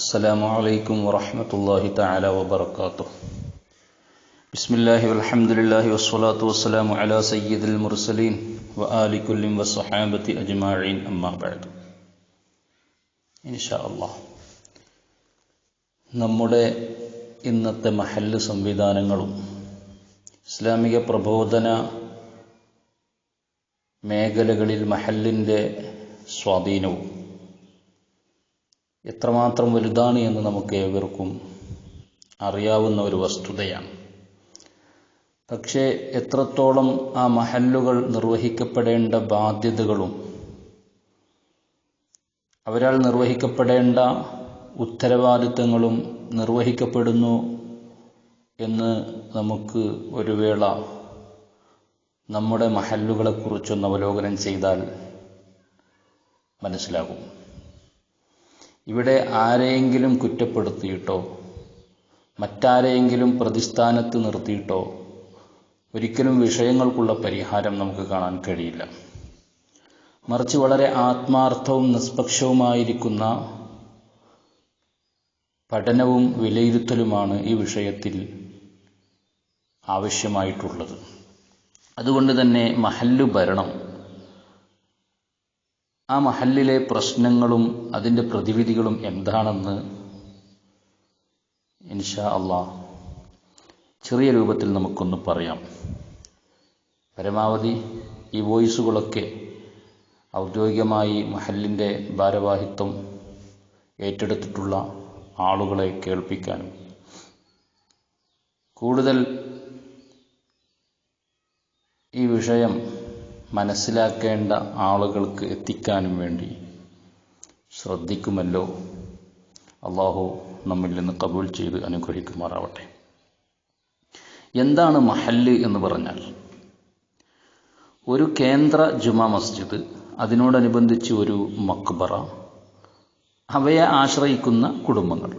السلام عليكم ورحمة الله تعالى وبركاته. بسم الله والحمد لله والصلاة والسلام على سيد المرسلين وآل كل والصحابة أجمعين أما بعد. إن شاء الله നമ്മുടെ ഇന്നത്തെ മഹല്ല് സംവിധാനങ്ങളും ഇസ്ലാമിക പ്രബോധന മേഖലകളിൽ മഹല്ലിൻ്റെ സ്വാധീനവും എത്രമാത്രം വലുതാണ് എന്ന് നമുക്ക് ഏവർക്കും അറിയാവുന്ന ഒരു വസ്തുതയാണ്. പക്ഷേ എത്രത്തോളം ആ മഹല്ലുകൾ നിർവഹിക്കപ്പെടേണ്ട ബാധ്യതകളും അവരാൽ നിർവഹിക്കപ്പെടേണ്ട ഉത്തരവാദിത്തങ്ങളും നിർവഹിക്കപ്പെടുന്നു എന്ന് നമുക്ക് ഒരു വേള നമ്മുടെ മഹല്ലുകളെക്കുറിച്ചൊന്ന് അവലോകനം ചെയ്താൽ മനസ്സിലാകും. ഇവിടെ ആരെയെങ്കിലും കുറ്റപ്പെടുത്തിയിട്ടോ മറ്റാരെയെങ്കിലും പ്രതിസ്ഥാനത്ത് നിർത്തിയിട്ടോ ഒരിക്കലും വിഷയങ്ങൾക്കുള്ള പരിഹാരം നമുക്ക് കാണാൻ കഴിയില്ല. മറിച്ച് വളരെ ആത്മാർത്ഥവും നിഷ്പക്ഷവുമായിരിക്കുന്ന പഠനവും വിലയിരുത്തലുമാണ് ഈ വിഷയത്തിൽ ആവശ്യമായിട്ടുള്ളത്. അതുകൊണ്ട് തന്നെ മഹല്ല് ഭരണം, ആ മഹല്ലിലെ പ്രശ്നങ്ങളും അതിൻ്റെ പ്രതിവിധികളും എന്താണെന്ന് ഇൻഷാ അല്ലാഹ് ചെറിയ രൂപത്തിൽ നമുക്കൊന്ന് പറയാം. പരമാവധി ഈ വോയിസുകളൊക്കെ ഔദ്യോഗികമായി മഹല്ലിൻ്റെ ഭാരവാഹിത്വം ഏറ്റെടുത്തിട്ടുള്ള ആളുകളെ കേൾപ്പിക്കാനും കൂടുതൽ ഈ വിഷയം മനസ്സിലാക്കേണ്ട ആളുകൾക്ക് എത്തിക്കാനും വേണ്ടി ശ്രദ്ധിക്കുമല്ലോ. അള്ളാഹു നമ്മിൽ നിന്ന് കബൂൽ ചെയ്ത് അനുഗ്രഹിക്കുമാറാവട്ടെ. എന്താണ് മഹല്ല് എന്ന് പറഞ്ഞാൽ? ഒരു കേന്ദ്ര ജുമാ മസ്ജിദ്, അതിനോടനുബന്ധിച്ച് ഒരു മക്ബറ, അവയെ ആശ്രയിക്കുന്ന കുടുംബങ്ങൾ,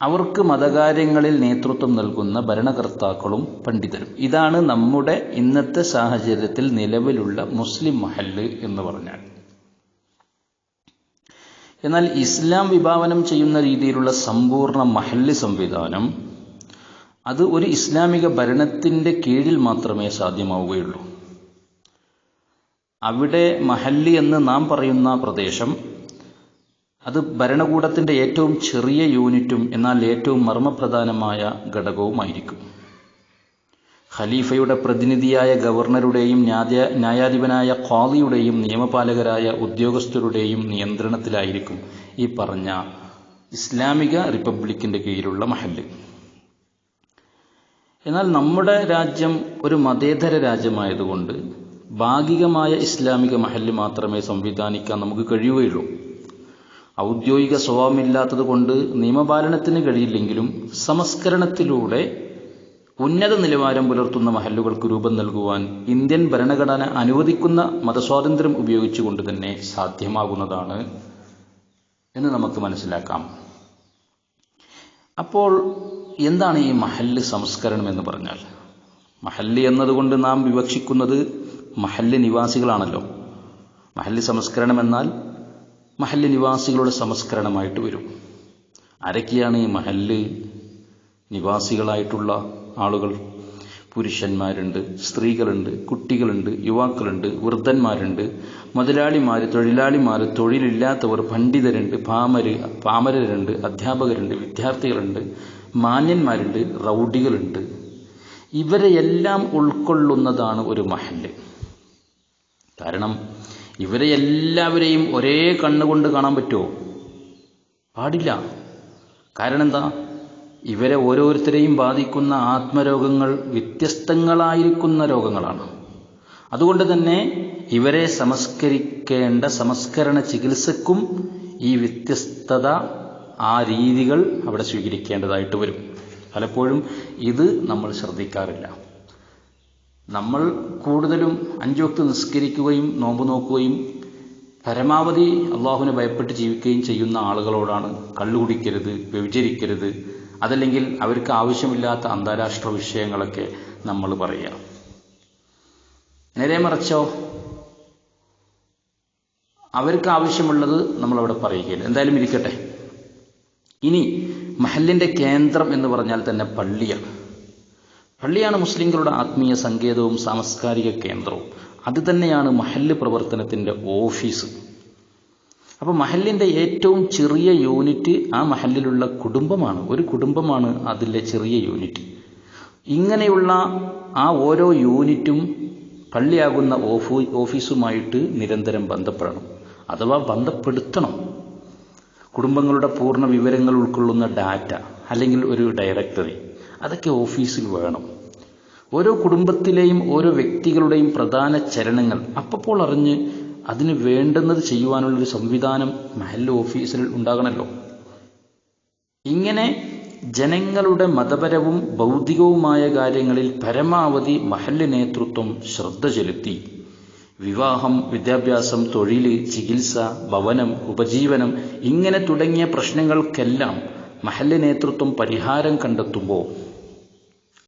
അവർക്ക് മതകാര്യങ്ങളിൽ നേതൃത്വം നൽകുന്ന ഭരണകർത്താക്കളും പണ്ഡിതരും. ഇതാണ് നമ്മുടെ ഇന്നത്തെ സാഹചര്യത്തിൽ നിലവിലുള്ള മുസ്ലിം മഹല്ല് എന്ന് പറഞ്ഞാൽ. എന്നാൽ ഇസ്ലാം വിഭാവനം ചെയ്യുന്ന രീതിയിലുള്ള സമ്പൂർണ്ണ മഹല്ല് സംവിധാനം അത് ഒരു ഇസ്ലാമിക ഭരണത്തിൻ്റെ കീഴിൽ മാത്രമേ സാധ്യമാവുകയുള്ളൂ. അവിടെ മഹല്ല് എന്ന് നാം പറയുന്ന പ്രദേശം അത് ഭരണകൂടത്തിൻ്റെ ഏറ്റവും ചെറിയ യൂണിറ്റും എന്നാൽ ഏറ്റവും മർമ്മപ്രധാനമായ ഘടകവുമായിരിക്കും. ഖലീഫയുടെ പ്രതിനിധിയായ ഗവർണറുടെയും ന്യായാധിപനായ ഖാദിയുടെയും നിയമപാലകരായ ഉദ്യോഗസ്ഥരുടെയും നിയന്ത്രണത്തിലായിരിക്കും ഈ പറഞ്ഞ ഇസ്ലാമിക റിപ്പബ്ലിക്കിൻ്റെ കീഴിലുള്ള മഹല്ല്. എന്നാൽ നമ്മുടെ രാജ്യം ഒരു മതേതര രാജ്യമായതുകൊണ്ട് ഭാഗികമായ ഇസ്ലാമിക മഹല്ല് മാത്രമേ സംവിധാനിക്കാൻ നമുക്ക് കഴിയുകയുള്ളൂ. ഔദ്യോഗിക സ്വഭാവമില്ലാത്തത് കൊണ്ട് നിയമപാലനത്തിന് കഴിയില്ലെങ്കിലും സംസ്കരണത്തിലൂടെ ഉന്നത നിലവാരം പുലർത്തുന്ന മഹല്ലുകൾക്ക് രൂപം നൽകുവാൻ ഇന്ത്യൻ ഭരണഘടന അനുവദിക്കുന്ന മതസ്വാതന്ത്ര്യം ഉപയോഗിച്ചുകൊണ്ട് തന്നെ സാധ്യമാകുന്നതാണ് എന്ന് നമുക്ക് മനസ്സിലാക്കാം. അപ്പോൾ എന്താണ് ഈ മഹല്ല് സംസ്കരണം എന്ന് പറഞ്ഞാൽ? മഹല്ല് എന്നതുകൊണ്ട് നാം വിവക്ഷിക്കുന്നത് മഹല്ല് നിവാസികളാണല്ലോ. മഹല്ല് സംസ്കരണം എന്നാൽ മഹല്ല് നിവാസികളുടെ സംസ്കരണമായിട്ട് വരും. ആരൊക്കെയാണ് ഈ മഹല്ല് നിവാസികളായിട്ടുള്ള ആളുകൾ? പുരുഷന്മാരുണ്ട്, സ്ത്രീകളുണ്ട്, കുട്ടികളുണ്ട്, യുവാക്കളുണ്ട്, വൃദ്ധന്മാരുണ്ട്, മുതലാളിമാർ, തൊഴിലാളിമാർ, തൊഴിലില്ലാത്തവർ, പണ്ഡിതരുണ്ട്, പാമരരുണ്ട്, അധ്യാപകരുണ്ട്, വിദ്യാർത്ഥികളുണ്ട്, മാന്യന്മാരുണ്ട്, റൗഡികളുണ്ട്. ഇവരെയെല്ലാം ഉൾക്കൊള്ളുന്നതാണ് ഒരു മഹല്ല്. കാരണം ഇവരെ എല്ലാവരെയും ഒരേ കണ്ണുകൊണ്ട് കാണാൻ പറ്റുമോ? പാടില്ല. കാരണം എന്താ? ഇവരെ ഓരോരുത്തരെയും ബാധിക്കുന്ന ആത്മരോഗങ്ങൾ വ്യത്യസ്തങ്ങളായിരിക്കുന്ന രോഗങ്ങളാണ്. അതുകൊണ്ട് തന്നെ ഇവരെ സംസ്കരിക്കേണ്ട സംസ്കരണ ചികിത്സക്കും ഈ വ്യത്യസ്തത, ആ രീതികൾ അവിടെ സ്വീകരിക്കേണ്ടതായിട്ട് വരും. പലപ്പോഴും ഇത് നമ്മൾ ശ്രദ്ധിക്കാറില്ല. നമ്മൾ കൂടുതലും 5 വക്ത് നിസ്കരിക്കുകയും നോമ്പ് നോക്കുകയും പരമാവധി അള്ളാഹുവിനെ ഭയപ്പെട്ട് ജീവിക്കുകയും ചെയ്യുന്ന ആളുകളോടാണ് കള്ളു കുടിക്കരുത്, വ്യഭിചരിക്കരുത്, അതല്ലെങ്കിൽ അവർക്ക് ആവശ്യമില്ലാത്ത അന്താരാഷ്ട്ര വിഷയങ്ങളൊക്കെ നമ്മൾ പറയുക. നേരെ മറിച്ചോ അവർക്ക് ആവശ്യമുള്ളത് നമ്മളവിടെ പറയുകയില്ല. എന്തായാലും ഇരിക്കട്ടെ. ഇനി മഹല്ലിൻ്റെ കേന്ദ്രം എന്ന് പറഞ്ഞാൽ തന്നെ പള്ളിയാണ്. പള്ളിയാണ് മുസ്ലിങ്ങളുടെ ആത്മീയ സങ്കേതവും സാംസ്കാരിക കേന്ദ്രവും. അത് തന്നെയാണ് മഹല്ല് പ്രവർത്തനത്തിൻ്റെ ഓഫീസ്. അപ്പോൾ മഹല്ലിൻ്റെ ഏറ്റവും ചെറിയ യൂണിറ്റ് ആ മഹല്ലിലുള്ള കുടുംബമാണ്. ഒരു കുടുംബമാണ് അതിലെ ചെറിയ യൂണിറ്റ്. ഇങ്ങനെയുള്ള ആ ഓരോ യൂണിറ്റും പള്ളിയാകുന്ന ഓഫീസുമായിട്ട് നിരന്തരം ബന്ധപ്പെടണം, അഥവാ ബന്ധപ്പെടുത്തണം. കുടുംബങ്ങളുടെ പൂർണ്ണ വിവരങ്ങൾ ഉൾക്കൊള്ളുന്ന ഡാറ്റ അല്ലെങ്കിൽ ഒരു ഡയറക്ടറി അതൊക്കെ ഓഫീസിൽ വേണം. ഓരോ കുടുംബത്തിലെയും ഓരോ വ്യക്തികളുടെയും പ്രധാന ചലനങ്ങൾ അപ്പോൾ അറിഞ്ഞ് അതിന് വേണ്ടുന്നത് ചെയ്യുവാനുള്ളൊരു സംവിധാനം മഹല്ല് ഓഫീസിൽ ഉണ്ടാകണമല്ലോ. ഇങ്ങനെ ജനങ്ങളുടെ മതപരവും ഭൗതികവുമായ കാര്യങ്ങളിൽ പരമാവധി മഹല്ല് നേതൃത്വം ശ്രദ്ധ ചെലുത്തി വിവാഹം, വിദ്യാഭ്യാസം, തൊഴിൽ, ചികിത്സ, ഭവനം, ഉപജീവനം ഇങ്ങനെ തുടങ്ങിയ പ്രശ്നങ്ങൾക്കെല്ലാം മഹല്ല് നേതൃത്വം പരിഹാരം കണ്ടെത്തുമ്പോൾ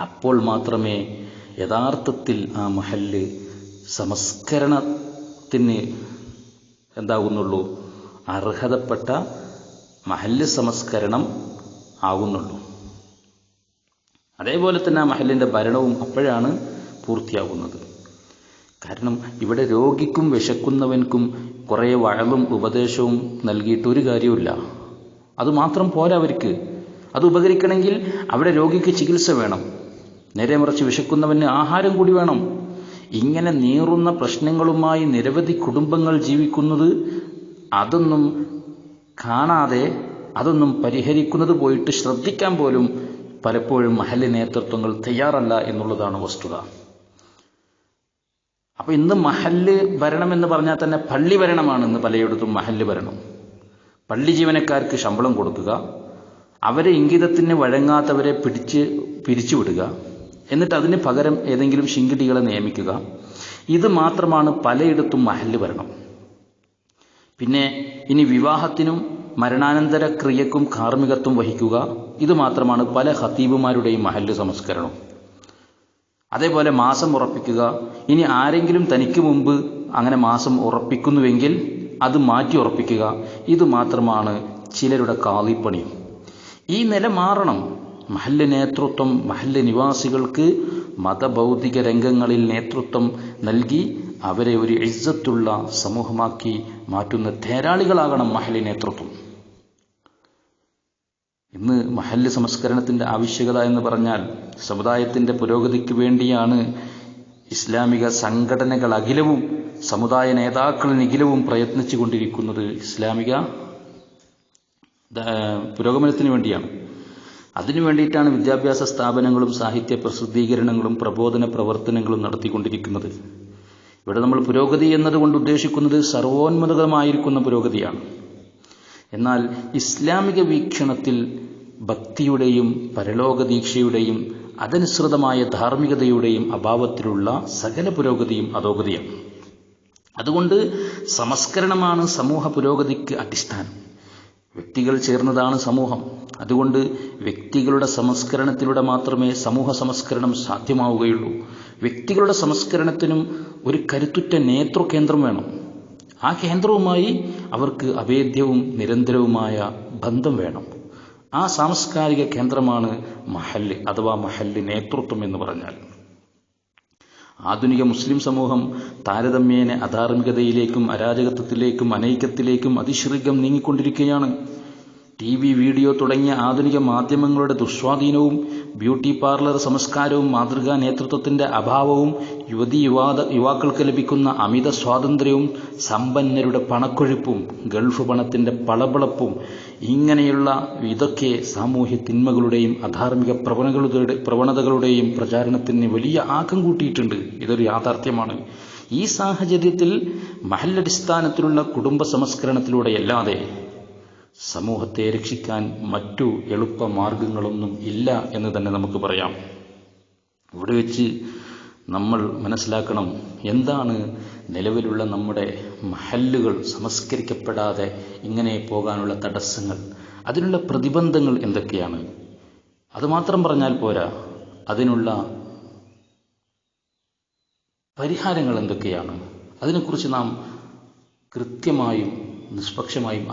അപ്പോൾ മാത്രമേ യഥാർത്ഥത്തിൽ ആ മഹല്ല് സംസ്കരണത്തിന് എന്താകുന്നുള്ളൂ, അർഹതപ്പെട്ട മഹല്ല് സംസ്കരണം ആകുന്നുള്ളൂ. അതേപോലെ തന്നെ ആ മഹല്ലിൻ്റെ ഭരണവും അപ്പോഴാണ് പൂർത്തിയാകുന്നത്. കാരണം ഇവിടെ രോഗിക്കും വിശക്കുന്നവൻക്കും കുറേ വഴലും ഉപദേശവും നൽകിയിട്ട് ഒരു കാര്യവുമില്ല. അതുമാത്രം പോരാ അവർക്ക്. അത് ഉപകരിക്കണമെങ്കിൽ അവിടെ രോഗിക്ക് ചികിത്സ വേണം, നേരെ മറിച്ച് വിശക്കുന്നവന് ആഹാരം കൂടി വേണം. ഇങ്ങനെ നീറുന്ന പ്രശ്നങ്ങളുമായി നിരവധി കുടുംബങ്ങൾ ജീവിക്കുന്നത് അതൊന്നും കാണാതെ, അതൊന്നും പരിഹരിക്കുന്നത് പോയിട്ട് ശ്രദ്ധിക്കാൻ പോലും പലപ്പോഴും മഹല്ല് നേതൃത്വങ്ങൾ തയ്യാറല്ല എന്നുള്ളതാണ് വസ്തുത. അപ്പോൾ ഇന്ന് മഹല്ല് ഭരണം എന്ന് പറഞ്ഞാൽ തന്നെ പള്ളി ഭരണമാണ്. ഇന്ന് പലയിടത്തും മഹല്ല് ഭരണം. പള്ളി ജീവനക്കാർക്ക് ശമ്പളം കൊടുക്കുക, അവരെ ഇംഗിതത്തിന് വഴങ്ങാത്തവരെ പിരിച്ചുവിടുക, എന്നിട്ട് അതിന് പകരം ഏതെങ്കിലും ശിങ്കിടികളെ നിയമിക്കുക. ഇത് മാത്രമാണ് പലയിടത്തും മഹല്ല് ഭരണം. പിന്നെ ഇനി വിവാഹത്തിനും മരണാനന്തര ക്രിയക്കും കാർമ്മികത്വം വഹിക്കുക, ഇത് മാത്രമാണ് പല ഖതീബുമാരുടെയും മഹല്ല് സംസ്കരണം. അതേപോലെ മാസം ഉറപ്പിക്കുക. ഇനി ആരെങ്കിലും തനിക്ക് മുമ്പ് അങ്ങനെ മാസം ഉറപ്പിക്കുന്നുവെങ്കിൽ അത് മാറ്റി ഉറപ്പിക്കുക, ഇത് മാത്രമാണ് ചിലരുടെ കാളിപ്പണി. ഈ നില മാറണം. മഹല്ല് നേതൃത്വം മഹല്ല് നിവാസികൾക്ക് മതഭൗതിക രംഗങ്ങളിൽ നേതൃത്വം നൽകി അവരെ ഒരു ഇസ്സത്തുള്ള സമൂഹമാക്കി മാറ്റുന്ന ധേരാളികളാകണം മഹല്ല് നേതൃത്വം. ഇന്ന് മഹല്ല് സംസ്കരണത്തിൻ്റെ ആവശ്യകത എന്ന് പറഞ്ഞാൽ സമുദായത്തിൻ്റെ പുരോഗതിക്ക് വേണ്ടിയാണ് ഇസ്ലാമിക സംഘടനകൾ അഖിലവും സമുദായ നേതാക്കളനിഖിലവും പ്രയത്നിച്ചു കൊണ്ടിരിക്കുന്നത്. ഇസ്ലാമിക പുരോഗമനത്തിന് വേണ്ടിയാണ്. അതിനു വേണ്ടിയിട്ടാണ് വിദ്യാഭ്യാസ സ്ഥാപനങ്ങളും സാഹിത്യ പ്രസിദ്ധീകരണങ്ങളും പ്രബോധന പ്രവർത്തനങ്ങളും നടത്തിക്കൊണ്ടിരിക്കുന്നത്. ഇവിടെ നമ്മൾ പുരോഗതി എന്നതുകൊണ്ട് ഉദ്ദേശിക്കുന്നത് സർവോന്മുഖമായിരിക്കുന്ന പുരോഗതിയാണ്. എന്നാൽ ഇസ്ലാമിക വീക്ഷണത്തിൽ ഭക്തിയുടെയും പരലോകദീക്ഷയുടെയും അതനുസൃതമായ ധാർമ്മികതയുടെയും അഭാവത്തിലുള്ള സകല പുരോഗതിയും അധോഗതിയാണ്. അതുകൊണ്ട് സംസ്കരണമാണ് സമൂഹ പുരോഗതിക്ക് അടിസ്ഥാനം. വ്യക്തികൾ ചേർന്നതാണ് സമൂഹം. അതുകൊണ്ട് വ്യക്തികളുടെ സംസ്കരണത്തിലൂടെ മാത്രമേ സമൂഹ സംസ്കരണം സാധ്യമാവുകയുള്ളൂ. വ്യക്തികളുടെ സംസ്കരണത്തിനും ഒരു കരുത്തുറ്റ നേതൃകേന്ദ്രം വേണം. ആ കേന്ദ്രവുമായി അവർക്ക് അഭേദ്യവും നിരന്തരവുമായ ബന്ധം വേണം. ആ സാംസ്കാരിക കേന്ദ്രമാണ് മഹല്ല് അഥവാ മഹല്ല് നേതൃത്വം എന്ന് പറഞ്ഞാൽ. ആധുനിക മുസ്ലിം സമൂഹം താരതമ്യേന അധാർമികതയിലേക്കും അരാജകത്വത്തിലേക്കും അനൈക്യത്തിലേക്കും അതിശീഘ്രം നീങ്ങിക്കൊണ്ടിരിക്കുകയാണ്. TV, വീഡിയോ തുടങ്ങിയ ആധുനിക മാധ്യമങ്ങളുടെ ദുസ്വാധീനവും ബ്യൂട്ടി പാർലർ സംസ്കാരവും മാതൃകാ നേതൃത്വത്തിൻ്റെ അഭാവവും യുവാക്കൾക്ക് ലഭിക്കുന്ന അമിത സ്വാതന്ത്ര്യവും സമ്പന്നരുടെ പണക്കൊഴുപ്പും ഗൾഫ് പണത്തിൻ്റെ പളപളപ്പും ഇങ്ങനെയുള്ള ഇതൊക്കെ സാമൂഹ്യ തിന്മകളുടെയും അധാർമിക പ്രവണതകളുടെയും പ്രചാരണത്തിന് വലിയ ആക്കം കൂട്ടിയിട്ടുണ്ട്. ഇതൊരു യാഥാർത്ഥ്യമാണ്. ഈ സാഹചര്യത്തിൽ മഹല്ലടിസ്ഥാനത്തിലുള്ള കുടുംബ സംസ്കരണത്തിലൂടെയല്ലാതെ സമൂഹത്തെ രക്ഷിക്കാൻ മറ്റു എളുപ്പ മാർഗങ്ങളൊന്നും ഇല്ല എന്ന് തന്നെ നമുക്ക് പറയാം. ഇവിടെ വെച്ച് നമ്മൾ മനസ്സിലാക്കണം, എന്താണ് നിലവിലുള്ള നമ്മുടെ മഹല്ലുകൾ സംസ്കരിക്കപ്പെടാതെ ഇങ്ങനെ പോകാനുള്ള തടസ്സങ്ങൾ, അതിനുള്ള പ്രതിബന്ധങ്ങൾ എന്തൊക്കെയാണ്. അതുമാത്രം പറഞ്ഞാൽ പോരാ, അതിനുള്ള പരിഹാരങ്ങൾ എന്തൊക്കെയാണ്. അതിനെക്കുറിച്ച് നാം കൃത്യമായും നിഷ്പക്ഷമായും